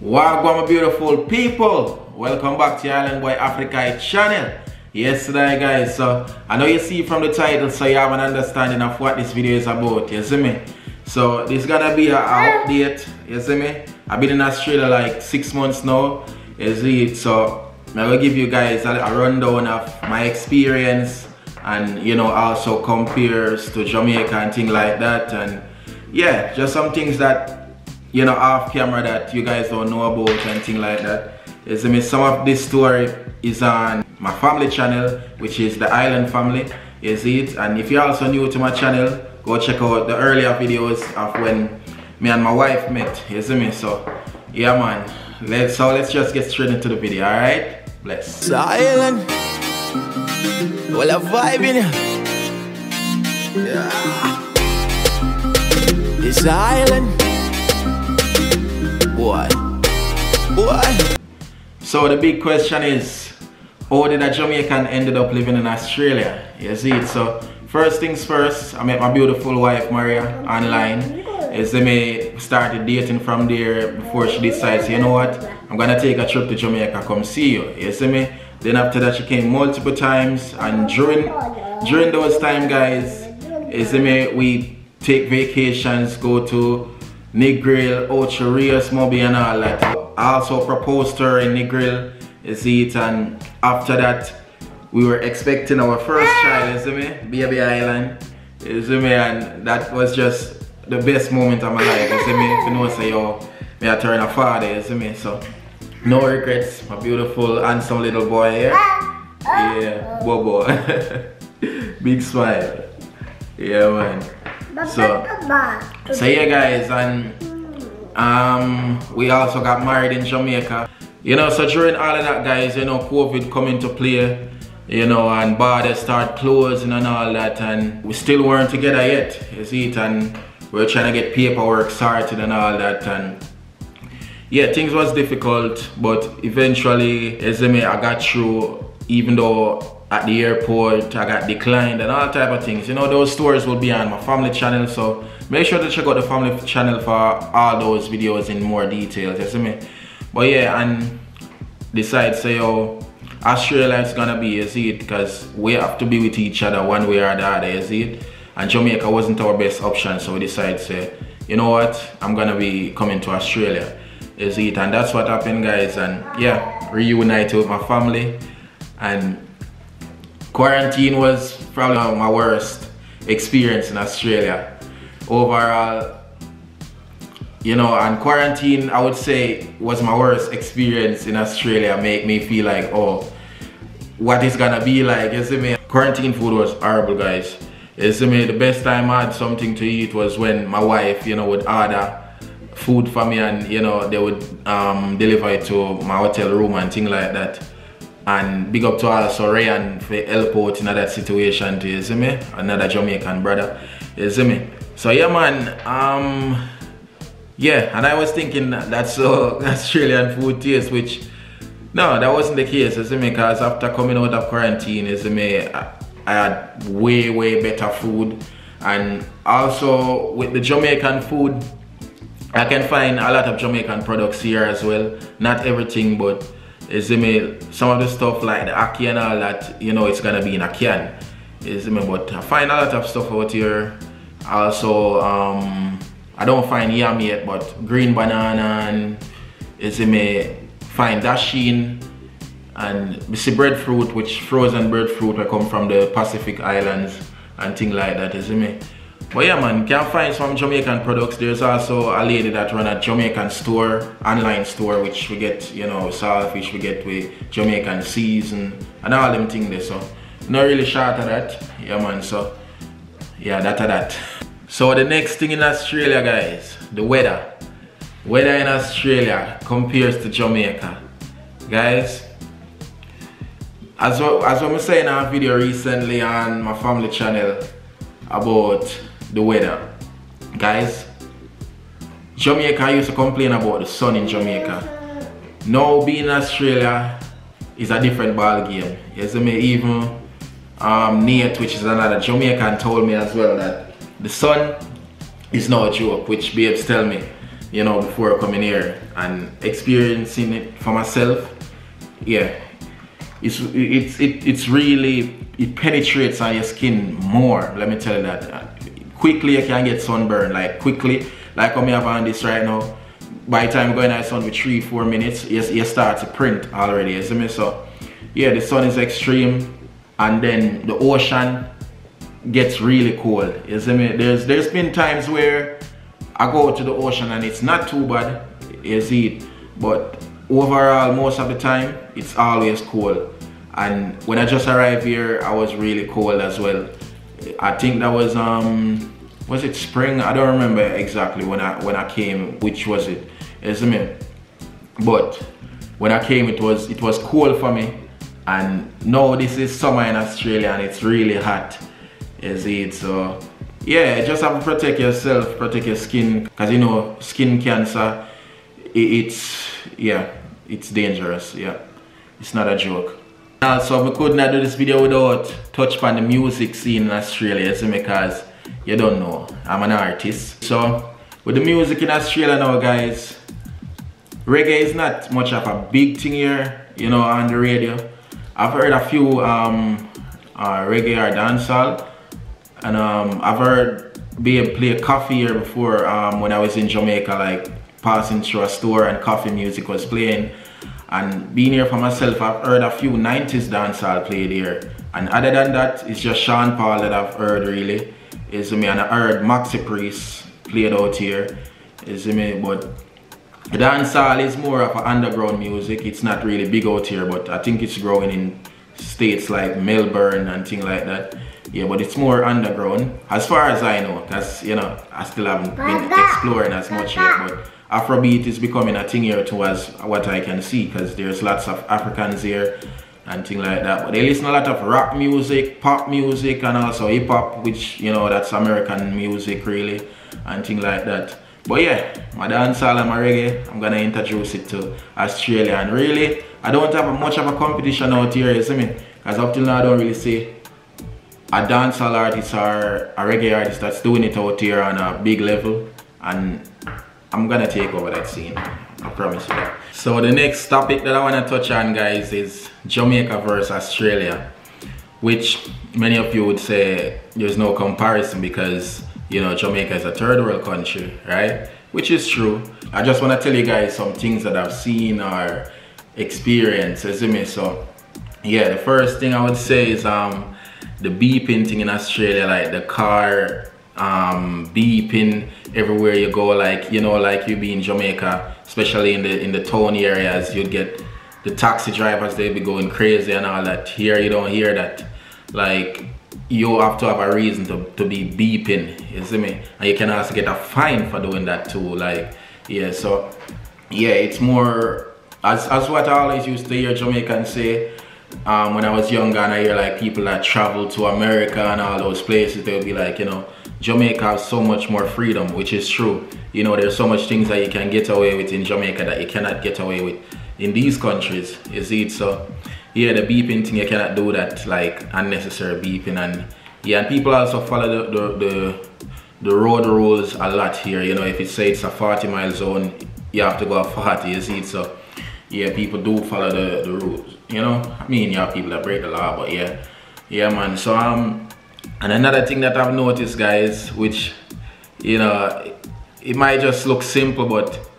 Welcome, my beautiful people. Welcome back to Island Boy Africa channel. Yesterday, guys, so I know you see from the title, so you have an understanding of what this video is about. You see me? So this is gonna be an update. You see me? I've been in Australia like 6 months now. You see it? So I'm gonna give you guys a rundown of my experience, and you know, also compares to Jamaica and things like that. And yeah, just some things that, you know, off camera that you guys don't know about and things like that. You see me? Some of this story is on my family channel, which is the Island Family. You see it? And if you're also new to my channel, go check out the earlier videos of when me and my wife met. You see me? So yeah, man, let's just get straight into the video. All right, bless. It's Island, well, a vibe in here. Yeah. It's Island, boy. So the big question is, how did a Jamaican ended up living in Australia? You see it? So first things first, I met my beautiful wife Maria online. You see me, started dating from there before she decides, you know what, I'm gonna take a trip to Jamaica, come see you. You see me? Then after that she came multiple times, and during those time, guys, you see me, we take vacations, go to Negril, Ocho Rios, Moby and all that. I also proposed to her in Negril, you see it, and after that we were expecting our first child, you see me, baby island, you see me, and that was just the best moment of my life, you see me. If you know, say, yo, me I turn a father, you see me, so no regrets. My beautiful handsome little boy here, yeah, Bobo. Big smile, yeah, man. So yeah, guys, and we also got married in Jamaica. You know, so during all of that, guys, you know, COVID come into play, you know, and borders start closing and all that, and we still weren't together yet, you see it, and we were trying to get paperwork sorted and all that, and yeah, things was difficult, but eventually, you see me, I got through, even though at the airport I got declined and all type of things. You know, those stories will be on my family channel, so make sure to check out the family channel for all those videos in more details, you see me. But yeah, and decide say, yo, Australia is gonna be, you see it, because we have to be with each other one way or the other, you see it. And Jamaica wasn't our best option, so we decided say, you know what, I'm gonna be coming to Australia, you see it. And that's what happened, guys. And yeah, reunited with my family, and quarantine was probably my worst experience in Australia overall, you know. And quarantine, I would say, was my worst experience in Australia. Make me feel like, oh, what is gonna be like, you see me. Quarantine food was horrible, guys, you see me. The best time I had something to eat was when my wife, you know, would order food for me, and you know, they would deliver it to my hotel room and things like that. And big up to also Ryan for help out in that situation too, you see me? Another Jamaican brother, you see me? So yeah, man, yeah, and I was thinking that's so Australian food taste, which, no, that wasn't the case, you see me? Because after coming out of quarantine, you see me, I had way better food. And also with the Jamaican food, I can find a lot of Jamaican products here as well. Not everything, but you see me, some of the stuff like the ackee and all that, you know, it's gonna be in a can, you see me. But I find a lot of stuff out here. Also, I don't find yam yet, but green banana, and you see me, find dasheen, and you see breadfruit, which frozen breadfruit will come from the Pacific Islands and things like that, you see me. But yeah, man, can find some Jamaican products. There's also a lady that run a Jamaican store, online store, which we get, you know, saltfish, we get with Jamaican season and all them things there. So not really short of that, yeah, man. So yeah, that. So the next thing in Australia, guys, the weather. Weather in Australia compares to Jamaica, guys. As I was saying in our video recently on my family channel about the weather, guys, Jamaica used to complain about the sun in Jamaica. Now being in Australia is a different ball game. You see me, even Nate, which is another Jamaican, told me as well that the sun is no joke, which babes tell me you know, before coming here and experiencing it for myself. Yeah, it's really, it penetrates on your skin more. Let me tell you that. Quickly you can get sunburn, like quickly, like how me have on this right now. By the time going out sun with 3-4 minutes, you start to print already, you see me? So yeah, the sun is extreme, and then the ocean gets really cold, you see me? There's been times where I go to the ocean and it's not too bad, you see it, but overall most of the time it's always cold. And when I just arrived here, I was really cold as well. I think that was it spring? I don't remember exactly when I came, which was it, you see me? But when I came, it was cold for me. And now this is summer in Australia and it's really hot, you see it? So yeah, just have to protect yourself, protect your skin, because you know, skin cancer, it's dangerous. Yeah, it's not a joke. Also, I could not do this video without touch upon the music scene in Australia, see, because you don't know, I'm an artist. So with the music in Australia now, guys, reggae is not much of a big thing here, you know, on the radio. I've heard a few reggae or dancehall, and I've heard Babe play coffee here before when I was in Jamaica, like passing through a store and coffee music was playing. And being here for myself, I've heard a few 90s dancehall played here. And other than that, it's just Sean Paul that I've heard really. Is me, and I heard Maxi Priest played out here. Is me, but dancehall is more of an underground music. It's not really big out here, but I think it's growing in states like Melbourne and things like that. Yeah, but it's more underground as far as I know, because you know, I still haven't been exploring as much yet. But Afrobeat is becoming a thing here too, as what I can see, because there's lots of Africans here and things like that. But they listen a lot of rock music, pop music, and also hip hop, which, you know, that's American music really, and things like that. But yeah, my dancehall and my reggae, I'm gonna introduce it to Australia. And really, I don't have much of a competition out here, you see me? Because up till now I don't really see a dancehall artist or a reggae artist that's doing it out here on a big level. And I'm gonna take over that scene, I promise you that. So the next topic that I wanna touch on, guys, is Jamaica versus Australia, which many of you would say there's no comparison because, you know, Jamaica is a third world country, right? Which is true. I just wanna tell you guys some things that I've seen or experienced, you see me? So yeah, the first thing I would say is the beeping thing in Australia, like the car beeping everywhere you go, like, you know, like you be in Jamaica, especially in the town areas, you'd get the taxi drivers, they be going crazy and all that. Here you don't hear that. Like, you have to have a reason to be beeping, you see me? And you can also get a fine for doing that too. Like, yeah, so yeah, it's more as what I always used to hear Jamaicans say when I was younger, and I hear like people that travel to America and all those places, they'll be like, you know, Jamaica has so much more freedom, which is true. You know, there's so much things that you can get away with in Jamaica that you cannot get away with in these countries, you see it? So yeah, the beeping thing, you cannot do that, like unnecessary beeping. And yeah, and people also follow the road rules a lot here. You know, if it say it's a 40-mile zone, you have to go 40, you see it? So yeah, people do follow the rules, you know. I mean, you have people that break the law, but yeah man. So and another thing that I've noticed, guys, which, you know, it might just look simple, but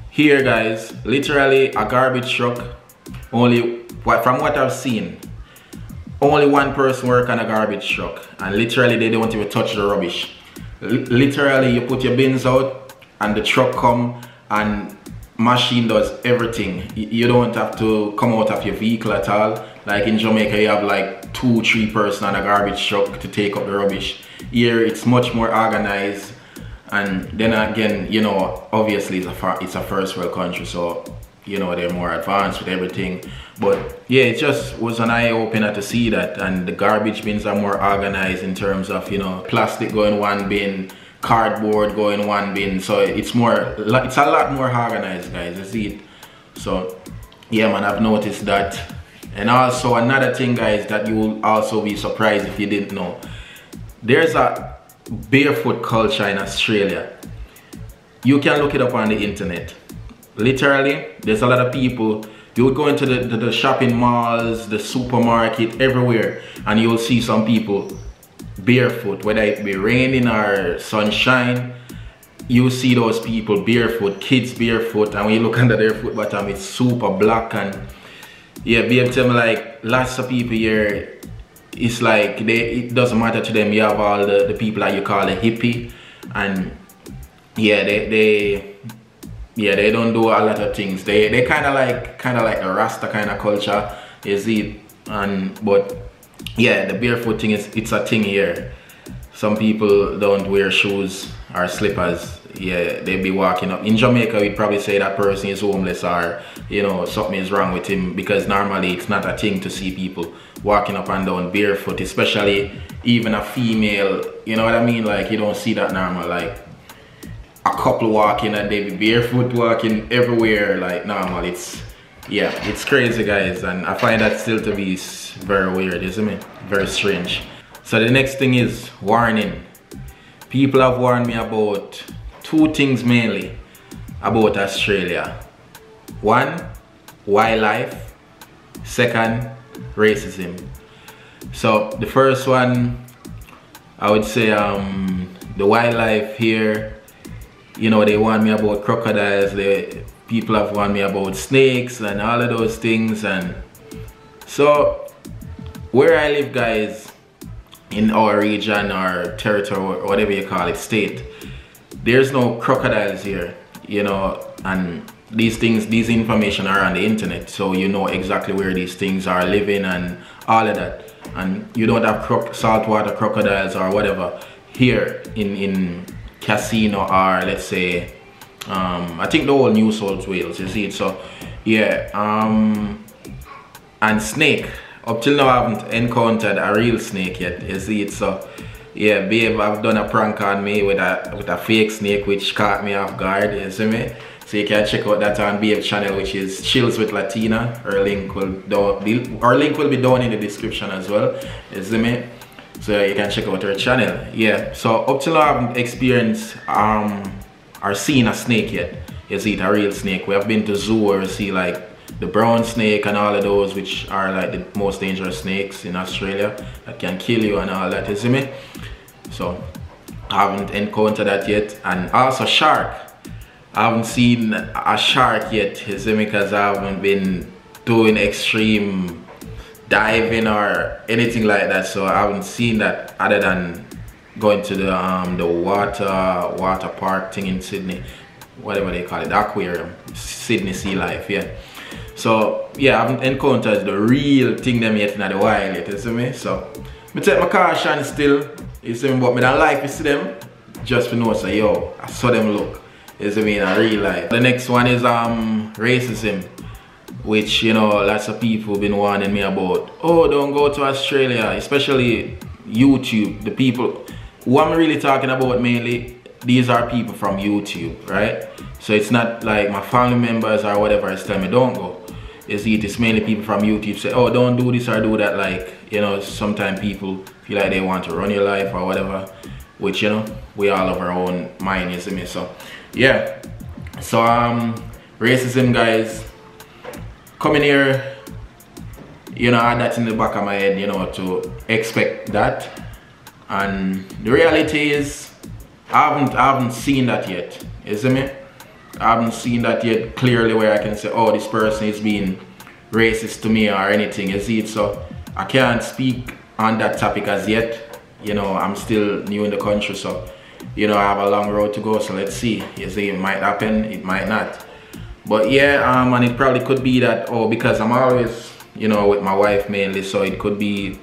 here, guys, literally a garbage truck, from what I've seen, only one person work on a garbage truck, and literally they don't even touch the rubbish. Literally, you put your bins out and the truck come and machine does everything. You don't have to come out of your vehicle at all. Like in Jamaica, you have like 2-3 person on a garbage truck to take up the rubbish. Here it's much more organized, and then again, you know, obviously it's a first world country, so you know, they're more advanced with everything. But yeah, it just was an eye-opener to see that. And the garbage bins are more organized in terms of, you know, plastic going one bin, cardboard going one bin. So it's a lot more organized, guys, you see it? So yeah man, I've noticed that. And also another thing, guys, that you will also be surprised if you didn't know, there's a barefoot culture in Australia. you can look it up on the internet. Literally, there's a lot of people. You would go into the shopping malls, the supermarket, everywhere, and you'll see some people barefoot, whether it be raining or sunshine. You see those people barefoot, kids barefoot, and when you look under their foot bottom, it's super black. And yeah, be able to tell me, like, lots of people here, it's like it doesn't matter to them. You have all the people that you call a hippie, and yeah, they don't do a lot of things. They kind of like the Rasta kind of culture, you see. And but yeah, the barefoot thing it's a thing here. Some people don't wear shoes or slippers. Yeah, they be walking up. In Jamaica, we'd probably say that person is homeless, or you know, something is wrong with him, because normally it's not a thing to see people walking up and down barefoot, especially even a female. You know what I mean? Like, you don't see that normal. Like a couple walking and they be barefoot walking everywhere like normal. It's crazy, guys, and I find that still to be very weird, isn't it? Very strange. So the next thing is warning. People have warned me about two things mainly about Australia. One, wildlife. Second, racism. So the first one, I would say the wildlife here. You know, they warn me about crocodiles. People have warned me about snakes and all of those things. And so where I live, guys, in our region or territory or whatever you call it, state, there's no crocodiles here, you know. And these information are on the internet, so you know exactly where these things are living and all of that. And you don't have saltwater crocodiles or whatever here in Casino, or let's say I think the whole New South Wales, you see it. So yeah, and snake, up till now I haven't encountered a real snake yet, you see it. So yeah, babe, I've done a prank on me with a fake snake which caught me off guard, you see me. So you can check out that on Babe's channel, which is Chills with Latina. Her link will be down in the description as well, you see me. So you can check out her channel. Yeah, so up till now I haven't experienced or seen a snake yet. You see it, a real snake. We have been to zoo or see like the brown snake and all of those, which are like the most dangerous snakes in Australia that can kill you and all that, you see me. So I haven't encountered that yet. And also shark. I haven't seen a shark yet, you see me, because I haven't been doing extreme diving or anything like that. So I haven't seen that other than going to the water park thing in Sydney, whatever they call it, the aquarium, Sydney Sea Life, yeah. So yeah, I haven't encountered the real thing them yet in the wild yet, you see me. So I take my caution still, you see me, but I don't like to see them just to know, so yo, I saw them look, you see me, in a real life. The next one is racism, which, you know, lots of people been warning me about. Oh, don't go to Australia, especially YouTube. The people who I'm really talking about mainly, these are people from YouTube, right? So it's not like my family members or whatever is telling me don't go. You see, it's mainly people from YouTube say, oh, don't do this or do that. Like, you know, sometimes people feel like they want to run your life or whatever, which, you know, we all have our own mind, you see me. So yeah, so racism, guys. Coming here, you know, I had that in the back of my head, you know, to expect that. And the reality is, I haven't seen that yet, you see me? I haven't seen that yet clearly where I can say, oh, this person is being racist to me or anything, you see it? So I can't speak on that topic as yet. You know, I'm still new in the country, so, you know, I have a long road to go, so let's see. You see, it might happen, it might not. But yeah, and it probably could be that, oh, because I'm always, you know, with my wife mainly, so it could be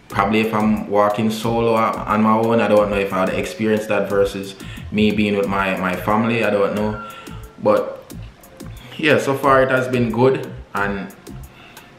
probably if I'm walking solo on my own, I don't know if I'd experience that versus me being with my family, I don't know. But yeah, so far it has been good, and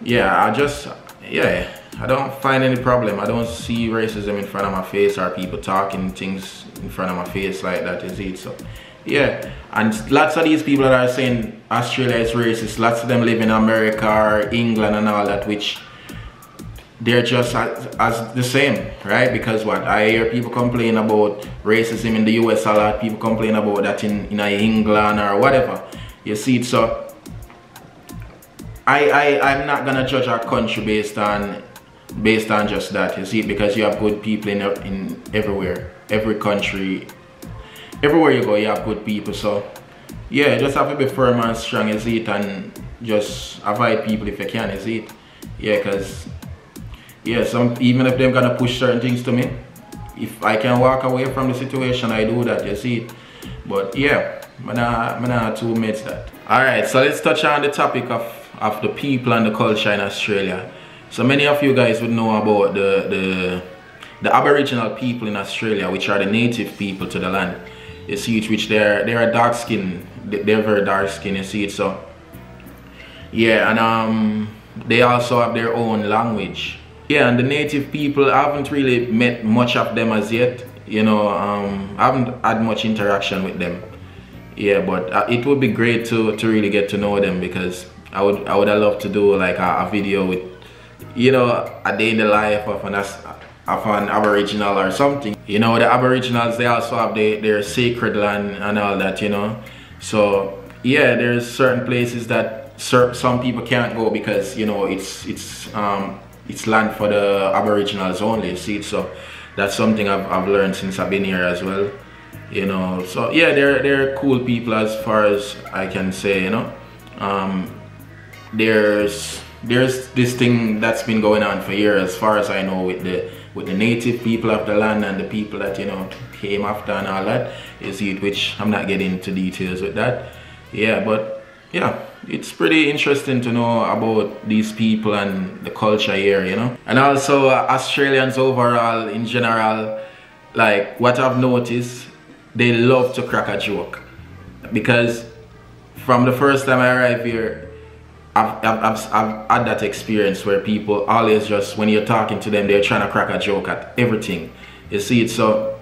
yeah, I don't find any problem. I don't see racism in front of my face or people talking things in front of my face like that, is it? So yeah, and lots of these people that are saying Australia is racist, lots of them live in America or England and all that, which they're just as the same, right? Because what I hear people complain about racism in the US a lot, people complain about that in England or whatever. You see it, so I'm not gonna judge our country based on just that. You see it, because you have good people in everywhere, every country, everywhere you go, you have good people. So yeah, you just have to be firm and strong, you see it, and just avoid people if you can, you see it. Yeah, because yeah, even if they're gonna push certain things to me, if I can walk away from the situation, I do that, you see it. But yeah, I'm not too admit that. Alright, so let's touch on the topic of the people and the culture in Australia. So many of you guys would know about the Aboriginal people in Australia, which are the native people to the land. You see it, which they're dark skin, they're very dark skin, you see it. So yeah, and they also have their own language. Yeah, and the native people, I haven't really met much of them as yet, you know. I haven't had much interaction with them. Yeah, but it would be great to really get to know them, because I would have loved to do like a video with, you know, a day in the life of an Aboriginal or something. You know, the Aboriginals, they also have their sacred land and all that, you know. So yeah, there's certain places that some people can't go because, you know, it's land for the Aboriginals only, you see. So that's something I've learned since I've been here as well, you know. So yeah, they're cool people as far as I can say, you know. There's this thing that's been going on for years, as far as I know, with the native people of the land and the people that, you know, came after and all that, you see it, which I'm not getting into details with that. Yeah, but yeah, it's pretty interesting to know about these people and the culture here, you know. And also Australians overall in general, like what I've noticed, they love to crack a joke. Because from the first time I arrived here, I've had that experience where people always just, when you're talking to them, they're trying to crack a joke at everything, you see it. So,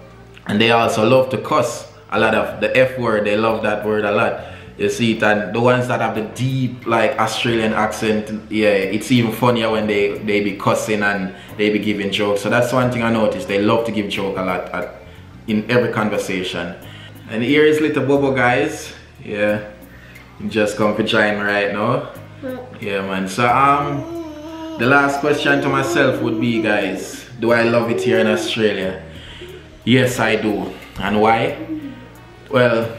and they also love to cuss a lot, of the F word, they love that word a lot, you see it. And the ones that have the deep like Australian accent, yeah, it's even funnier when they be cussing and they be giving jokes. So that's one thing I noticed, they love to give joke a lot in every conversation. And here is little Bobo, guys. Yeah, just come to join me right now. Yeah, man. So the last question to myself would be, guys, do I love it here in Australia? Yes, I do. And why? Well,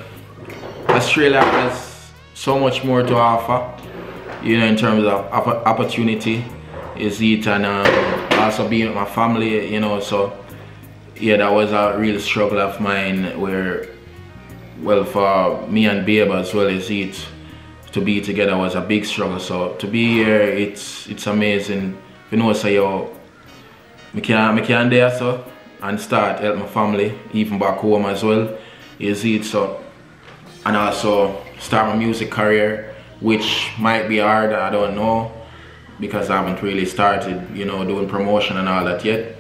Australia has so much more to offer, you know, in terms of opportunity, is it, and also being with my family, you know. So yeah, that was a real struggle of mine, where, well, for me and Babe as well, is it, to be together was a big struggle. So to be here, it's amazing. You know, so yo, I can there so and start help my family, even back home as well. You see it, so, and also start my music career, which might be hard, I don't know, because I haven't really started, you know, doing promotion and all that yet.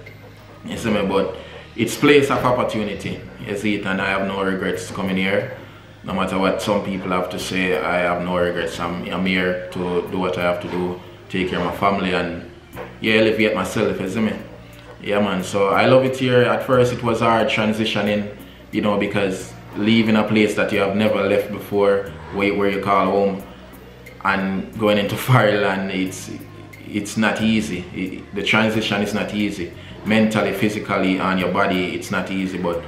You see me, but it's place of opportunity, you see it, and I have no regrets coming here. No matter what some people have to say, I have no regrets. I'm here to do what I have to do, take care of my family, and yeah, elevate myself, you see me? Yeah, man, so I love it here. At first it was hard transitioning, you know, because leaving a place that you have never left before, where you call home, and going into foreign land, it's not easy. The transition is not easy. Mentally, physically, and your body, it's not easy, but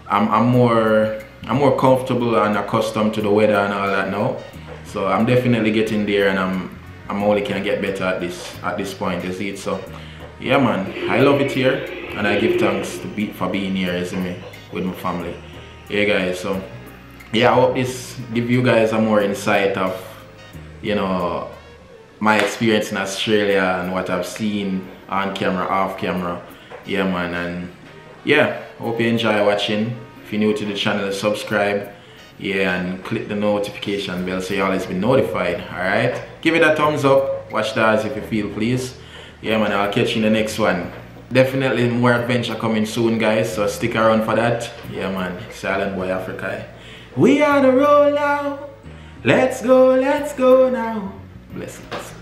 I'm more comfortable and accustomed to the weather and all that now. So I'm definitely getting there, and I'm only can get better at this point, you see it. So yeah, man, I love it here, and I give thanks for being here, you see me, with my family. Yeah, guys, so yeah, I hope this give you guys a more insight of, you know, my experience in Australia and what I've seen on camera, off camera. Yeah, man, and yeah, hope you enjoy watching. If you're new to the channel, subscribe, yeah, and click the notification bell so you always be notified. Alright, give it a thumbs up, watch that if you feel, please. Yeah, man, I'll catch you in the next one. Definitely more adventure coming soon, guys, so stick around for that. Yeah, man, Silent Boy Africa. We are the roll now. Let's go now. Blessings.